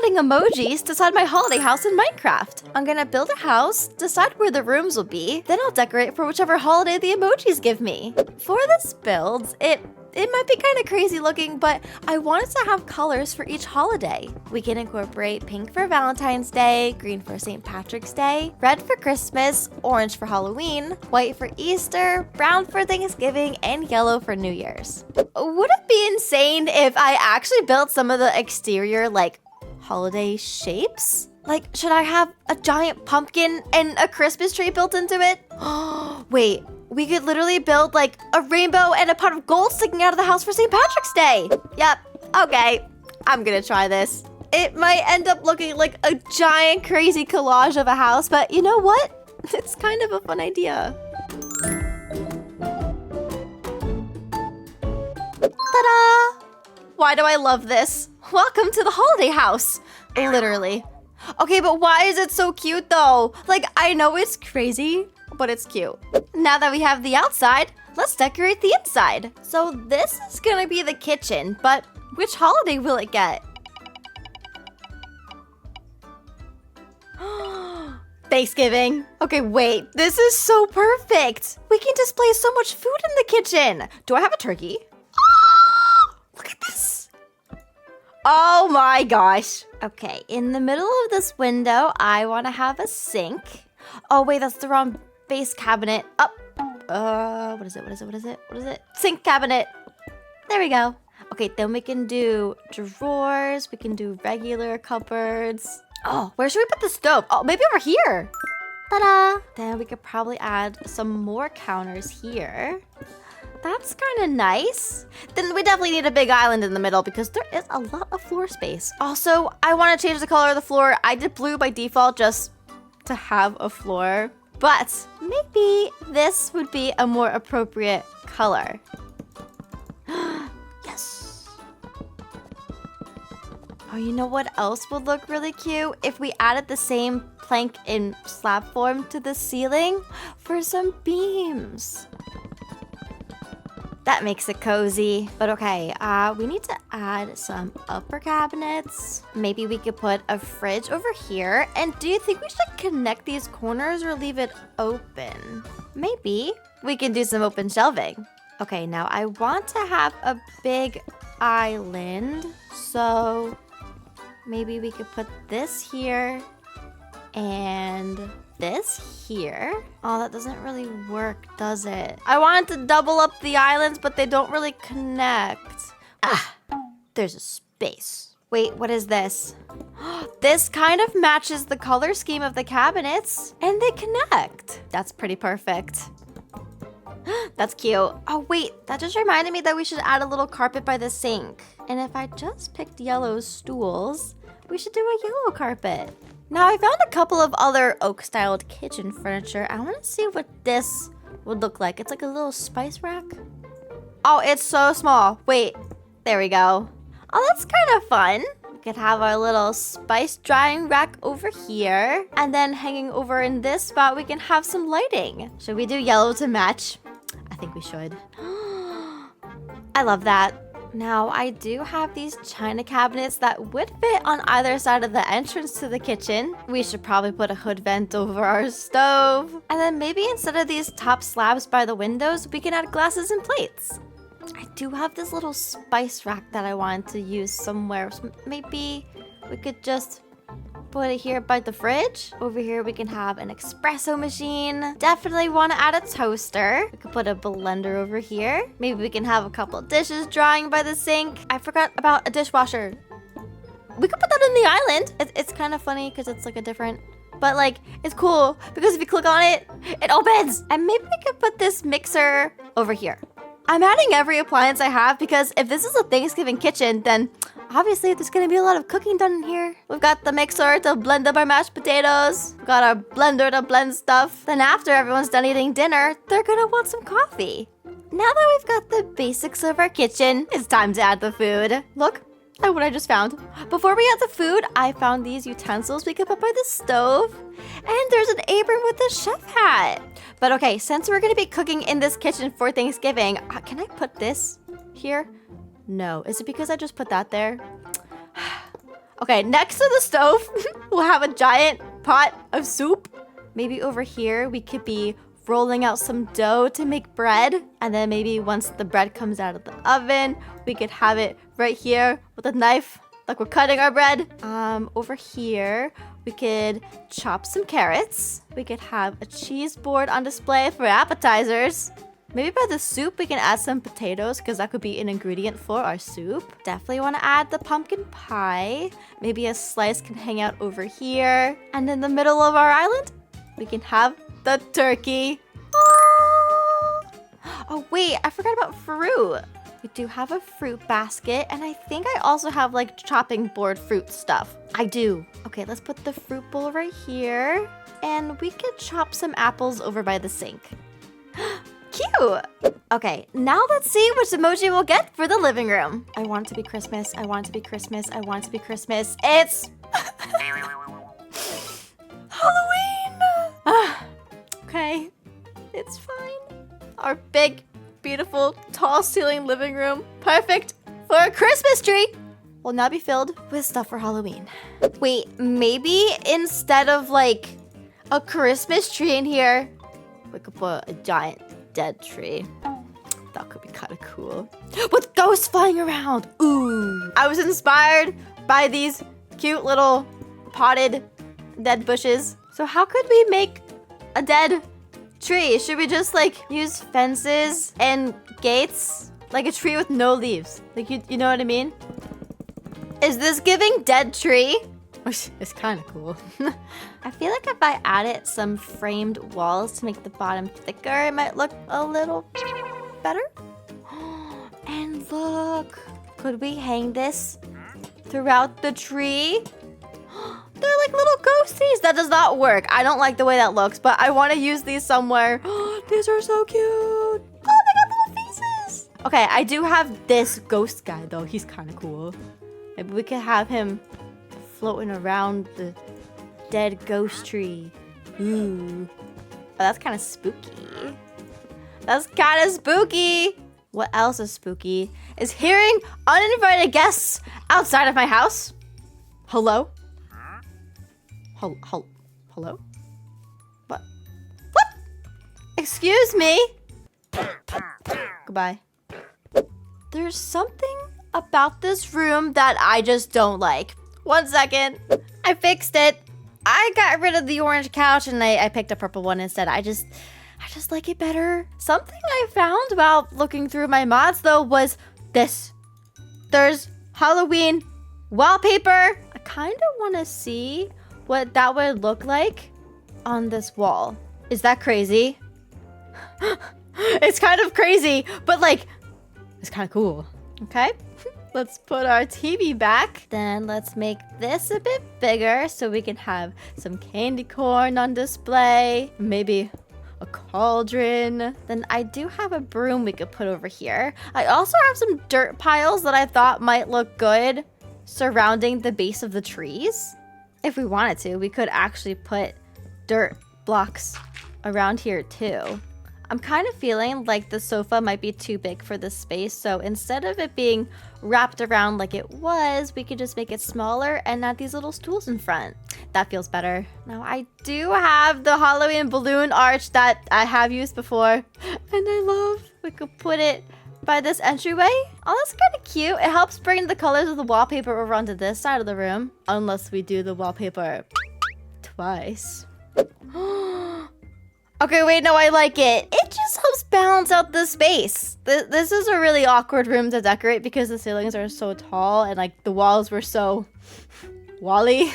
adding emojis to my holiday house in Minecraft. I'm gonna build a house, decide where the rooms will be, then I'll decorate for whichever holiday the emojis give me. For this build, it might be kind of crazy looking, but I wanted to have colors for each holiday. We can incorporate pink for Valentine's Day, green for St. Patrick's Day, red for Christmas, orange for Halloween, white for Easter, brown for Thanksgiving, and yellow for New Year's. Would it be insane if I actually built some of the exterior, like, holiday shapes? Like, should I have a giant pumpkin and a Christmas tree built into it? Wait. We could literally build like a rainbow and a pot of gold sticking out of the house for St. Patrick's Day. Yep, okay, I'm gonna try this. It might end up looking like a giant crazy collage of a house, but you know what? It's kind of a fun idea. Ta-da! Why do I love this? Welcome to the holiday house, literally. Okay, but why is it so cute though? Like, I know it's crazy, but it's cute. Now that we have the outside, let's decorate the inside. So this is gonna be the kitchen, but which holiday will it get? Thanksgiving. Okay, wait, this is so perfect. We can display so much food in the kitchen. Do I have a turkey? Oh, look at this. Oh my gosh. Okay, in the middle of this window, I wanna have a sink. Oh wait, that's the wrong base cabinet. Up. What is it? Sink cabinet. There we go. Okay, then we can do drawers. We can do regular cupboards. Oh, where should we put the stove? Oh, maybe over here. Ta-da. Then we could probably add some more counters here. That's kind of nice. Then we definitely need a big island in the middle because there is a lot of floor space. Also, I want to change the color of the floor. I did blue by default just to have a floor. But maybe this would be a more appropriate color. Yes. Oh, you know what else would look really cute? If we added the same plank in slab form to the ceiling for some beams. That makes it cozy. But okay, we need to add some upper cabinets. Maybe we could put a fridge over here. And do you think we should connect these corners or leave it open? Maybe. We can do some open shelving. Okay, now I want to have a big island. So maybe we could put this here and this here. Oh, that doesn't really work, does it? I wanted to double up the islands, but they don't really connect. Ah, there's a space. Wait, what is this? This kind of matches the color scheme of the cabinets, and they connect. That's pretty perfect. That's cute. Oh, wait, that just reminded me that we should add a little carpet by the sink. And if I just picked yellow stools, we should do a yellow carpet. Now, I found a couple of other oak-styled kitchen furniture. I want to see what this would look like. It's like a little spice rack. Oh, it's so small. Wait, there we go. Oh, that's kind of fun. We could have our little spice drying rack over here. And then hanging over in this spot, we can have some lighting. Should we do yellow to match? I think we should. I love that. Now, I do have these china cabinets that would fit on either side of the entrance to the kitchen. We should probably put a hood vent over our stove. And then maybe instead of these top slabs by the windows, we can add glasses and plates. I do have this little spice rack that I wanted to use somewhere. So maybe we could just put it here by the fridge. Over here, we can have an espresso machine. Definitely want to add a toaster. We could put a blender over here. Maybe we can have a couple of dishes drying by the sink. I forgot about a dishwasher. We could put that in the island. It's kind of funny because it's like a different, but like, it's cool because if you click on it, it opens. And maybe we could put this mixer over here. I'm adding every appliance I have because if this is a Thanksgiving kitchen, then obviously there's gonna be a lot of cooking done in here. We've got the mixer to blend up our mashed potatoes. We've got our blender to blend stuff. Then after everyone's done eating dinner, they're gonna want some coffee. Now that we've got the basics of our kitchen, it's time to add the food. Look at what I just found. Before we add the food, I found these utensils we could put by the stove. And there's an apron with a chef hat. But okay, since we're gonna be cooking in this kitchen for Thanksgiving, can I put this here? No. Is it because I just put that there? Okay, next to the stove, we'll have a giant pot of soup. Maybe over here, we could be rolling out some dough to make bread. And then maybe once the bread comes out of the oven, we could have it right here with a knife, like we're cutting our bread. Over here, we could chop some carrots. We could have a cheese board on display for appetizers. Maybe by the soup, we can add some potatoes because that could be an ingredient for our soup. Definitely want to add the pumpkin pie. Maybe a slice can hang out over here. And in the middle of our island, we can have the turkey. Oh, wait, I forgot about fruit. We do have a fruit basket, and I think I also have like chopping board fruit stuff. I do. Okay, let's put the fruit bowl right here. And we could chop some apples over by the sink. Cute. Okay, now let's see which emoji we'll get for the living room. I want it to be Christmas. I want it to be Christmas. I want it to be Christmas. It's Halloween. Okay, it's fine. Our big, beautiful, tall ceiling living room. Perfect for a Christmas tree. Will now be filled with stuff for Halloween. Wait, maybe instead of like a Christmas tree in here, we could put a giant dead tree. That could be kind of cool. With ghosts flying around. Ooh. I was inspired by these cute little potted dead bushes. So how could we make a dead tree? Should we just like use fences and gates? Like a tree with no leaves. Like you know what I mean? Is this giving dead tree? It's kind of cool. I feel like if I added some framed walls to make the bottom thicker, it might look a little better. And look, could we hang this throughout the tree? They're like little ghosties. That does not work. I don't like the way that looks, but I want to use these somewhere. These are so cute. Oh, they got little faces. Okay, I do have this ghost guy though. He's kind of cool. Maybe we could have him floating around the dead ghost tree. Ooh. Oh, that's kind of spooky. That's kind of spooky. What else is spooky? Is hearing uninvited guests outside of my house. Hello? Hello? What? What? Excuse me? Goodbye. There's something about this room that I just don't like. 1 second. I fixed it. I got rid of the orange couch and I picked a purple one instead. I just like it better. Something I found while looking through my mods though was this. There's Halloween wallpaper. I kind of want to see what that would look like on this wall. Is that crazy? It's kind of crazy, but like, it's kind of cool. Okay. Let's put our TV back. Then let's make this a bit bigger so we can have some candy corn on display. Maybe a cauldron. Then I do have a broom we could put over here. I also have some dirt piles that I thought might look good surrounding the base of the trees. If we wanted to, we could actually put dirt blocks around here too. I'm kind of feeling like the sofa might be too big for this space, so instead of it being wrapped around like it was, we could just make it smaller and add these little stools in front. That feels better. Now, I do have the Halloween balloon arch that I have used before, and I love. We could put it by this entryway. Oh, that's kind of cute. It helps bring the colors of the wallpaper over onto this side of the room, unless we do the wallpaper twice. Okay, wait, no, I like it. It just helps balance out the space. This is a really awkward room to decorate because the ceilings are so tall and like the walls were so wally.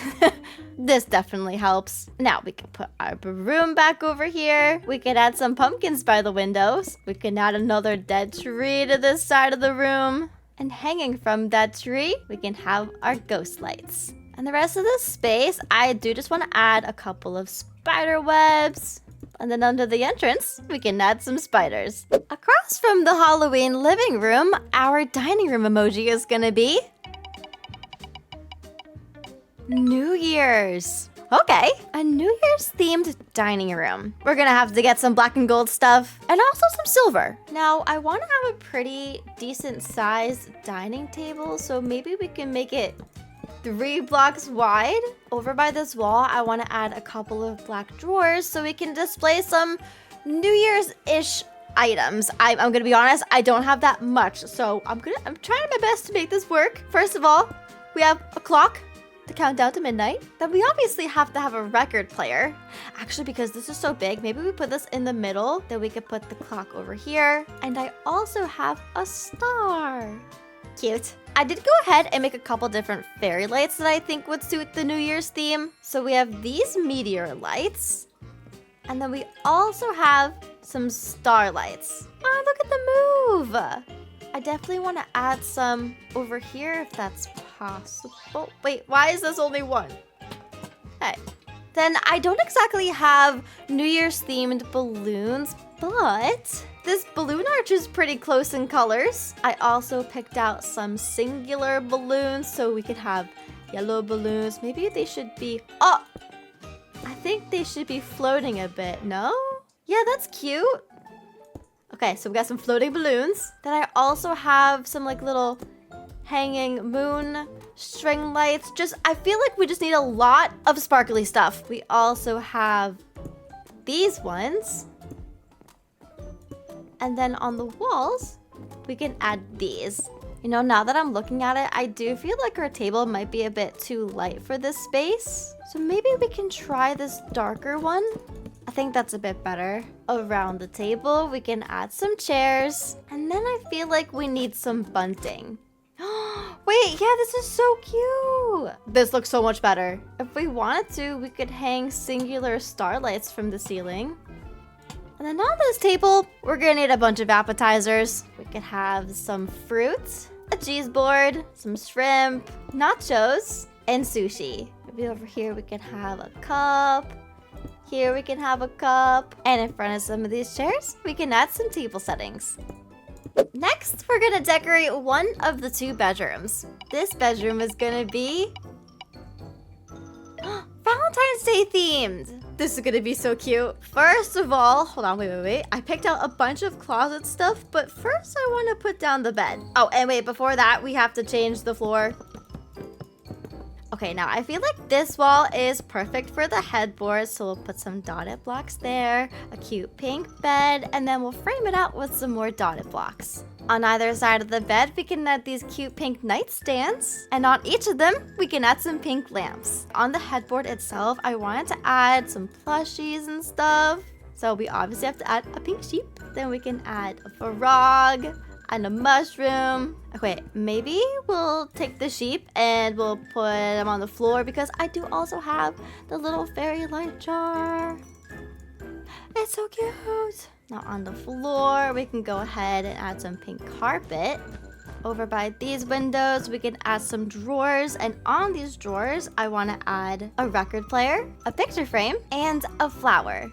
This definitely helps. Now we can put our broom back over here. We can add some pumpkins by the windows. We can add another dead tree to this side of the room. And hanging from that tree, we can have our ghost lights. And the rest of the space, I do just want to add a couple of spider webs. And then under the entrance, we can add some spiders. Across from the Halloween living room, our dining room emoji is gonna be New Year's. Okay, a New Year's themed dining room. We're gonna have to get some black and gold stuff and also some silver. Now, I wanna have a pretty decent sized dining table, so maybe we can make it 3 blocks wide. Over by this wall, I want to add a couple of black drawers so we can display some New Year's-ish items. I'm gonna be honest, I don't have that much, so I'm trying my best to make this work. First of all, we have a clock to count down to midnight. Then we obviously have to have a record player. Actually, because this is so big, maybe we put this in the middle. Then we could put the clock over here. And I also have a star. Cute. I did go ahead and make a couple different fairy lights that I think would suit the New Year's theme. So we have these meteor lights. And then we also have some starlights. Oh, look at the move. I definitely want to add some over here if that's possible. Wait, why is this only one? Hey. Then I don't exactly have New Year's themed balloons, but this balloon arch is pretty close in colors. I also picked out some singular balloons so we could have yellow balloons. Maybe they should be, oh, I think they should be floating a bit, no? Yeah, that's cute. Okay, so we got some floating balloons. Then I also have some like little hanging moon string lights. I feel like we just need a lot of sparkly stuff. We also have these ones. And then on the walls, we can add these. You know, now that I'm looking at it, I do feel like our table might be a bit too light for this space. So maybe we can try this darker one. I think that's a bit better. Around the table, we can add some chairs. And then I feel like we need some bunting. Wait, yeah, this is so cute. This looks so much better. If we wanted to, we could hang singular starlights from the ceiling. And then on this table, we're gonna need a bunch of appetizers. We could have some fruit, a cheese board, some shrimp, nachos, and sushi. Maybe over here we can have a cup. Here we can have a cup. And in front of some of these chairs, we can add some table settings. Next, we're gonna decorate one of the 2 bedrooms. This bedroom is gonna be Valentine's Day themed. This is gonna be so cute. First of all, hold on, wait. I picked out a bunch of closet stuff, but first I wanna put down the bed. Oh, and wait, before that, we have to change the floor. Okay, now I feel like this wall is perfect for the headboard, so we'll put some dotted blocks there, a cute pink bed, and then we'll frame it out with some more dotted blocks. On either side of the bed, we can add these cute pink nightstands, and on each of them, we can add some pink lamps. On the headboard itself, I wanted to add some plushies and stuff, so we obviously have to add a pink sheep. Then we can add a frog and a mushroom. Okay, maybe we'll take the sheep and we'll put them on the floor because I do also have the little fairy light jar. It's so cute. Now on the floor, we can go ahead and add some pink carpet. Over by these windows, we can add some drawers, and on these drawers, I want to add a record player, a picture frame, and a flower.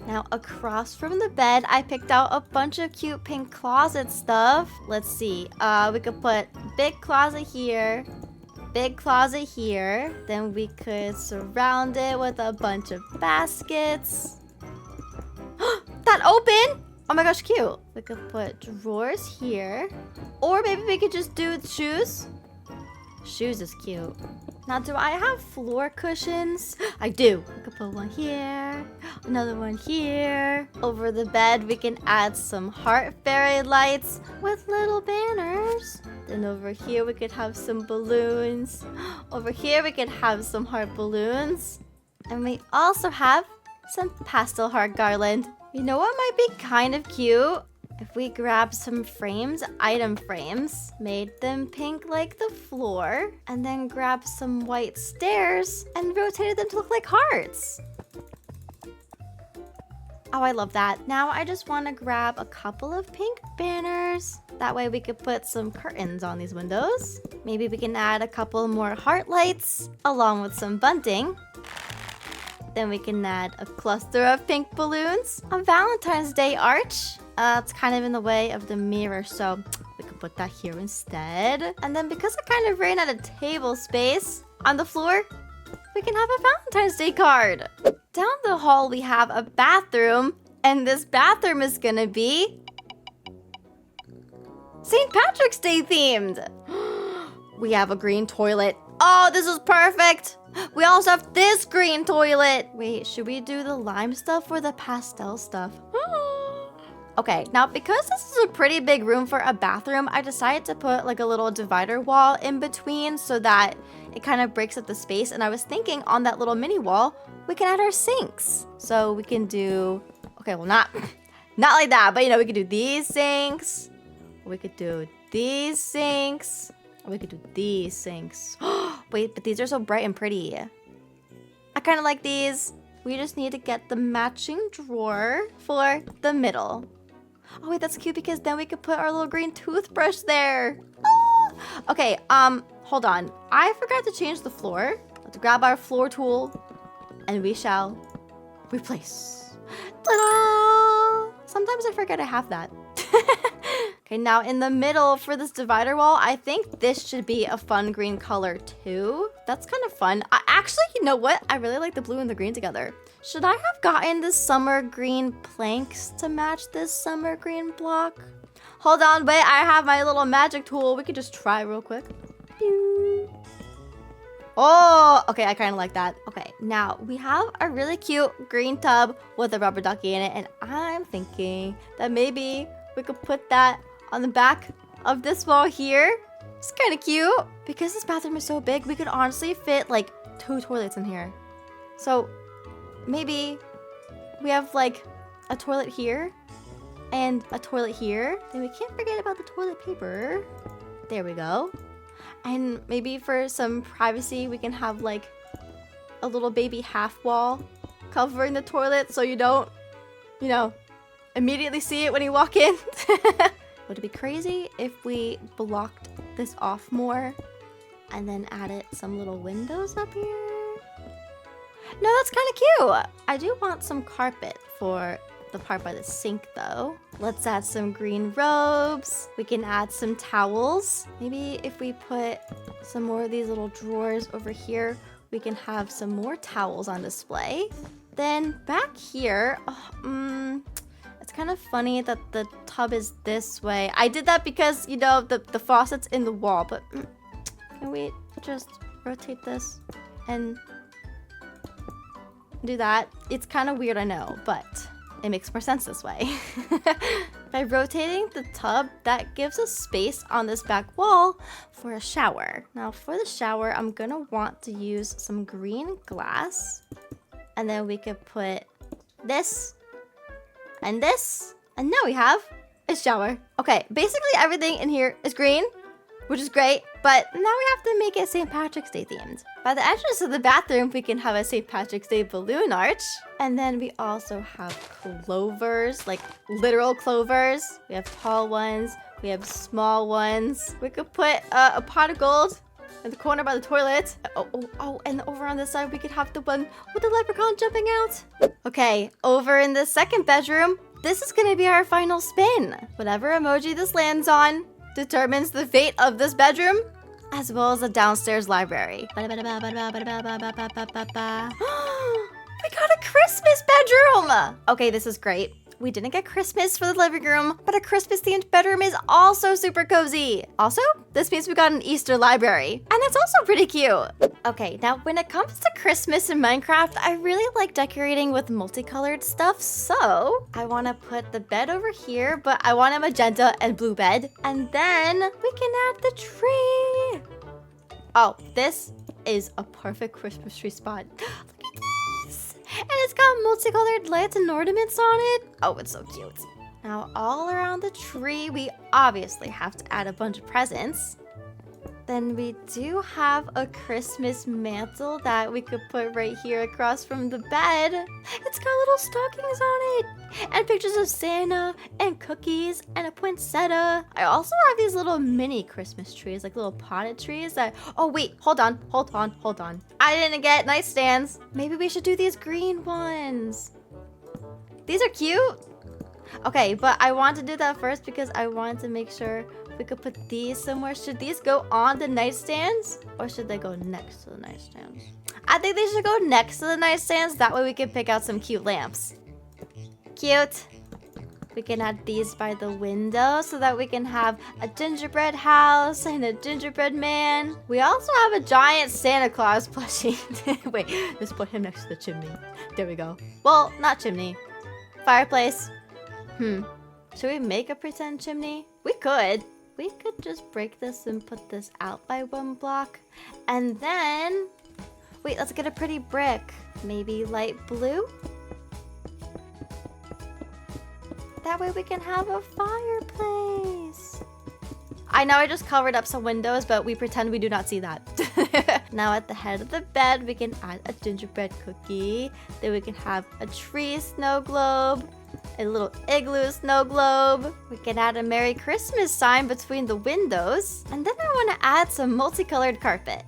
Now across from the bed, I picked out a bunch of cute pink closet stuff. Let's see, we could put big closet here, big closet here. Then we could surround it with a bunch of baskets. That open! Oh my gosh, cute. We could put drawers here. Or maybe we could just do shoes. Shoes is cute. Now, do I have floor cushions? I do. We could put one here, another one here. Over the bed, we can add some heart fairy lights with little banners. Then over here, we could have some balloons. Over here, we could have some heart balloons. And we also have some pastel heart garland. You know what might be kind of cute? If we grab some frames, item frames, made them pink like the floor, and then grab some white stairs and rotated them to look like hearts. Oh, I love that. Now I just want to grab a couple of pink banners. That way we could put some curtains on these windows. Maybe we can add a couple more heart lights along with some bunting. Then we can add a cluster of pink balloons, a Valentine's Day arch. It's kind of in the way of the mirror, so we could put that here instead. And then because I kind of ran out of table space on the floor, we can have a Valentine's Day card. Down the hall, we have a bathroom, and this bathroom is gonna be St. Patrick's Day themed. We have a green toilet. Oh, this is perfect. We also have this green toilet. Wait, should we do the lime stuff or the pastel stuff? Okay, now because this is a pretty big room for a bathroom, I decided to put like a little divider wall in between so that it kind of breaks up the space. And I was thinking on that little mini wall, we can add our sinks. So we can do, okay, well not like that, but you know, we could do these sinks. We could do these sinks. We could do these sinks. Wait, but these are so bright and pretty. I kind of like these. We just need to get the matching drawer for the middle. Oh wait, that's cute because then we could put our little green toothbrush there. Ah! Okay, hold on. I forgot to change the floor. Let's grab our floor tool and we shall replace. Ta-da! Sometimes I forget I have that. Okay, now in the middle for this divider wall, I think this should be a fun green color too. That's kind of fun. Actually, you know what? I really like the blue and the green together. Should I have gotten the summer green planks to match this summer green block? Hold on, wait, I have my little magic tool. We could just try real quick. Oh, okay, I kind of like that. Okay, now we have a really cute green tub with a rubber ducky in it, and I'm thinking that maybe we could put that on the back of this wall here. It's kind of cute. Because this bathroom is so big, we could honestly fit like 2 toilets in here. So maybe we have like a toilet here and a toilet here. Then we can't forget about the toilet paper. There we go. And maybe for some privacy, we can have like a little baby half wall covering the toilet so you don't, you know, immediately see it when you walk in. Would it be crazy if we blocked this off more and then added some little windows up here? No, that's kind of cute. I do want some carpet for the part by the sink though. Let's add some green robes. We can add some towels. Maybe if we put some more of these little drawers over here, we can have some more towels on display. Then back here, it's kind of funny that the tub is this way. I did that because, you know, the faucet's in the wall, but can we just rotate this and do that? It's kind of weird, I know, but it makes more sense this way. By rotating the tub, that gives us space on this back wall for a shower. Now for the shower, I'm gonna want to use some green glass, and then we could put this, and now we have a shower. Okay, basically everything in here is green, which is great, but now we have to make it St. Patrick's Day themed. By the entrance of the bathroom, we can have a St. Patrick's Day balloon arch, and then we also have clovers, like literal clovers. We have tall ones, we have small ones. We could put a pot of gold in the corner by the toilet. Oh, and over on this side, we could have the one with the leprechaun jumping out. Okay, over in the second bedroom, this is gonna be our final spin. Whatever emoji this lands on determines the fate of this bedroom, as well as the downstairs library. We got a Christmas bedroom! Okay, this is great. We didn't get Christmas for the living room, but a Christmas-themed bedroom is also super cozy. Also, this means we got an Easter library, and that's also pretty cute. Okay, now when it comes to Christmas in Minecraft, I really like decorating with multicolored stuff, so I want to put the bed over here, but I want a magenta and blue bed, and then we can add the tree. Oh, this is a perfect Christmas tree spot. Look at this! And it's got multicolored lights and ornaments on it. Oh, it's so cute. Now, all around the tree, we obviously have to add a bunch of presents. Then we do have a Christmas mantle that we could put right here across from the bed. It's got little stockings on it, and pictures of Santa, and cookies, and a poinsettia. I also have these little mini Christmas trees, like little potted trees that, oh wait, hold on. I didn't get nightstands. Maybe we should do these green ones. These are cute. Okay, but I want to do that first because I want to make sure we could put these somewhere. Should these go on the nightstands or should they go next to the nightstands? I think they should go next to the nightstands. That way we can pick out some cute lamps. Cute. We can add these by the window so that we can have a gingerbread house and a gingerbread man. We also have a giant Santa Claus plushie. Wait, let's put him next to the chimney. There we go. Well, not chimney. Fireplace. Should we make a pretend chimney? We could. We could just break this and put this out by 1 block. And then... Wait, let's get a pretty brick. Maybe light blue? That way we can have a fireplace. I know I just covered up some windows, but we pretend we do not see that. Now at the head of the bed, we can add a gingerbread cookie. Then we can have a tree snow globe, a little igloo snow globe. We can add a Merry Christmas sign between the windows. And then I want to add some multicolored carpet.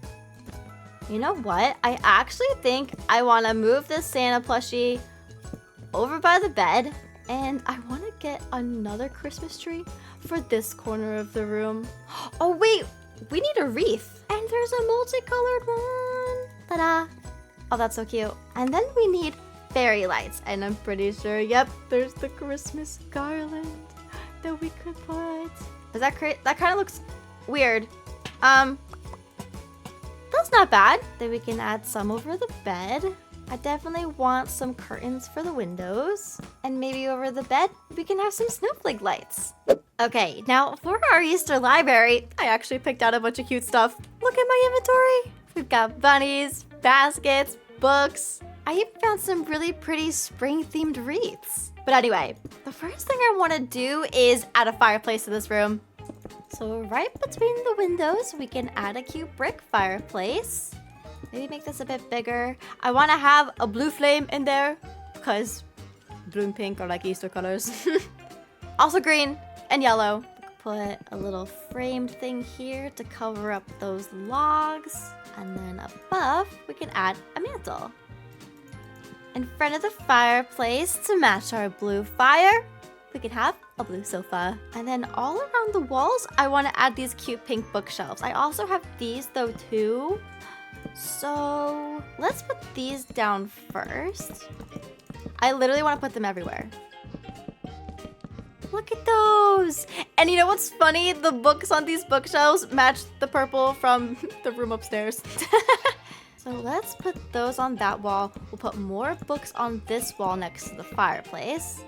You know what? I actually think I want to move this Santa plushie over by the bed. And I want to get another Christmas tree for this corner of the room. Oh, wait. We need a wreath. And there's a multicolored one. Ta-da. Oh, that's so cute. And then we need fairy lights. And I'm pretty sure, yep, there's the Christmas garland that we could put. Is that great? That kind of looks weird. That's not bad. Then we can add some over the bed. I definitely want some curtains for the windows. And maybe over the bed, we can have some snowflake lights. Okay, now for our Easter library, I actually picked out a bunch of cute stuff. Look at my inventory. We've got bunnies, baskets, books. I even found some really pretty spring-themed wreaths. But anyway, the first thing I want to do is add a fireplace to this room. So right between the windows, we can add a cute brick fireplace. Maybe make this a bit bigger. I want to have a blue flame in there because blue and pink are like Easter colors. Also green and yellow. Put a little framed thing here to cover up those logs. And then above, we can add a mantle. In front of the fireplace, to match our blue fire, we can have a blue sofa. And then all around the walls, I want to add these cute pink bookshelves. I also have these though too. So let's put these down first. I literally want to put them everywhere. Look at those. And you know what's funny? The books on these bookshelves match the purple from the room upstairs. So let's put those on that wall. We'll put more books on this wall next to the fireplace.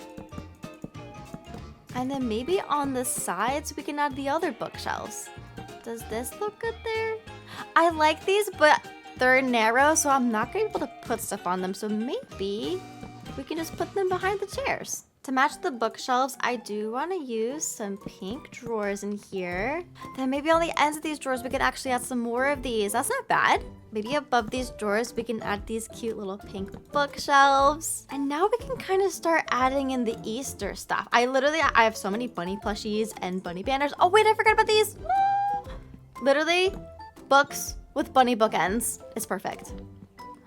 And then maybe on the sides, we can add the other bookshelves. Does this look good there? I like these, but they're narrow, so I'm not going to be able to put stuff on them. So maybe we can just put them behind the chairs. To match the bookshelves, I do want to use some pink drawers in here. Then maybe on the ends of these drawers, we can actually add some more of these. That's not bad. Maybe above these drawers, we can add these cute little pink bookshelves. And now we can kind of start adding in the Easter stuff. I have so many bunny plushies and bunny banners. Oh, wait, I forgot about these. Literally, books with bunny bookends. It's perfect.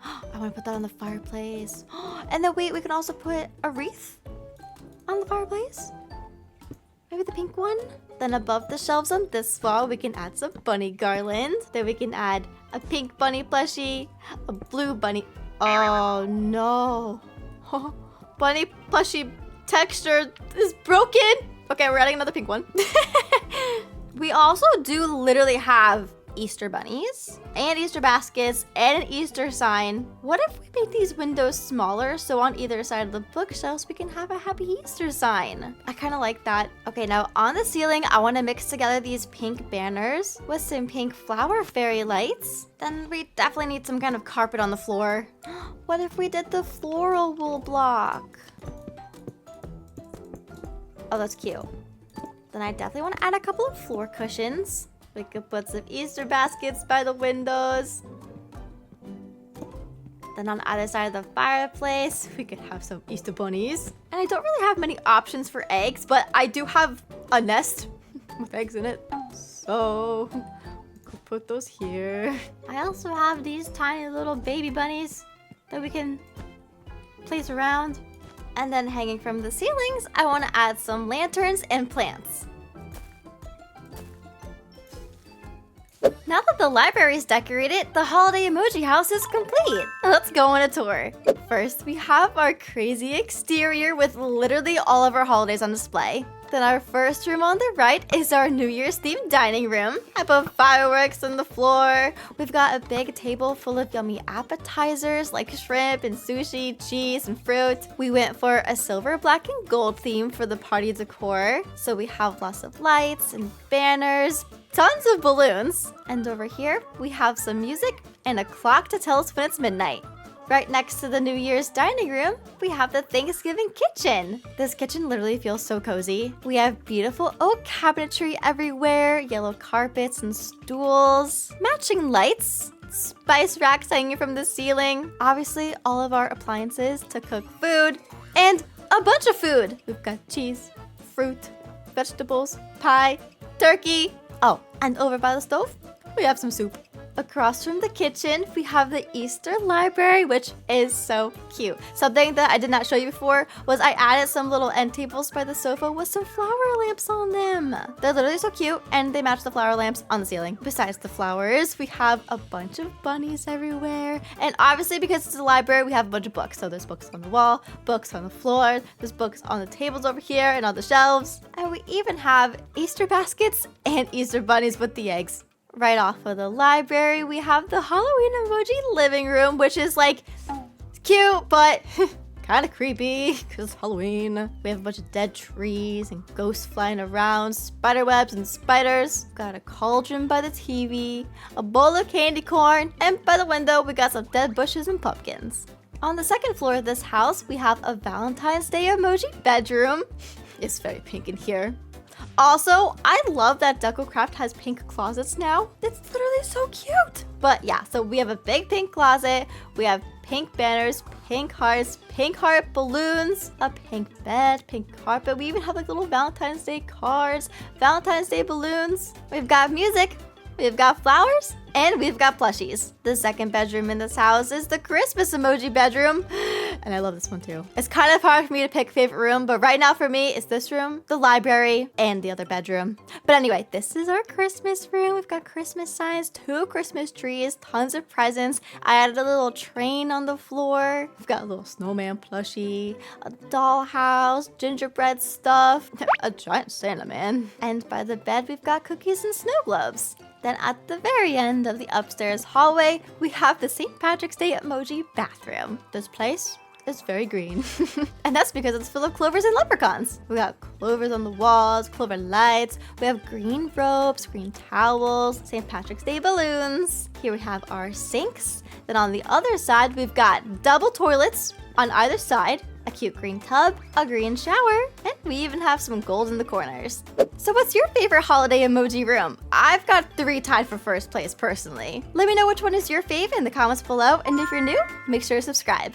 I want to put that on the fireplace. And then wait, we can also put a wreath on the fireplace. Maybe the pink one. Then above the shelves on this wall, we can add some bunny garland. Then we can add a pink bunny plushie, a blue bunny. Oh no. Bunny plushie texture is broken. Okay, we're adding another pink one. We also do literally have Easter bunnies and Easter baskets and an Easter sign. What if we make these windows smaller so on either side of the bookshelves we can have a happy Easter sign? I kind of like that. Okay, now on the ceiling, I want to mix together these pink banners with some pink flower fairy lights. Then we definitely need some kind of carpet on the floor. What if we did the floral wool block? Oh, that's cute. Then I definitely want to add a couple of floor cushions. We could put some Easter baskets by the windows. Then on either side of the fireplace, we could have some Easter bunnies. And I don't really have many options for eggs, but I do have a nest with eggs in it. So we could put those here. I also have these tiny little baby bunnies that we can place around. And then hanging from the ceilings, I want to add some lanterns and plants. Now that the library is decorated, the holiday emoji house is complete. Let's go on a tour. First, we have our crazy exterior with literally all of our holidays on display. Then our first room on the right is our New Year's themed dining room. I put fireworks on the floor. We've got a big table full of yummy appetizers like shrimp and sushi, cheese and fruit. We went for a silver, black, and gold theme for the party decor. So we have lots of lights and banners, tons of balloons. And over here, we have some music and a clock to tell us when it's midnight. Right next to the New Year's dining room, we have the Thanksgiving kitchen. This kitchen literally feels so cozy. We have beautiful oak cabinetry everywhere, yellow carpets and stools, matching lights, spice racks hanging from the ceiling, obviously all of our appliances to cook food, and a bunch of food. We've got cheese, fruit, vegetables, pie, turkey. Oh, and over by the stove, we have some soup. Across from the kitchen, we have the Easter library, which is so cute. Something that I did not show you before was I added some little end tables by the sofa with some flower lamps on them. They're literally so cute, and they match the flower lamps on the ceiling. Besides the flowers, we have a bunch of bunnies everywhere. And obviously, because it's a library, we have a bunch of books. So there's books on the wall, books on the floor, there's books on the tables over here and on the shelves. And we even have Easter baskets and Easter bunnies with the eggs. Right off of the library, we have the Halloween emoji living room, which is like cute, but kind of creepy because it's Halloween. We have a bunch of dead trees and ghosts flying around, spider webs and spiders. Got a cauldron by the TV, a bowl of candy corn, and by the window, we got some dead bushes and pumpkins. On the second floor of this house, we have a Valentine's Day emoji bedroom. It's very pink in here. Also, I love that DecoCraft has pink closets now. It's literally so cute. But yeah, so we have a big pink closet. We have pink banners, pink hearts, pink heart balloons, a pink bed, pink carpet. We even have like little Valentine's Day cards, Valentine's Day balloons. We've got music. We've got flowers, and we've got plushies. The second bedroom in this house is the Christmas emoji bedroom. And I love this one too. It's kind of hard for me to pick a favorite room, but right now for me, it's this room, the library, and the other bedroom. But anyway, this is our Christmas room. We've got Christmas signs, 2 Christmas trees, tons of presents. I added a little train on the floor. We've got a little snowman plushie, a dollhouse, gingerbread stuff, a giant Santa man. And by the bed, we've got cookies and snow globes. Then at the very end of the upstairs hallway, we have the St. Patrick's Day emoji bathroom. This place is very green. And that's because it's full of clovers and leprechauns. We got clovers on the walls, clover lights. We have green ropes, green towels, St. Patrick's Day balloons. Here we have our sinks. Then on the other side, we've got double toilets on either side, a cute green tub, a green shower, and we even have some gold in the corners. So what's your favorite holiday emoji room? I've got 3 tied for first place personally. Let me know which one is your fave in the comments below, and if you're new, make sure to subscribe.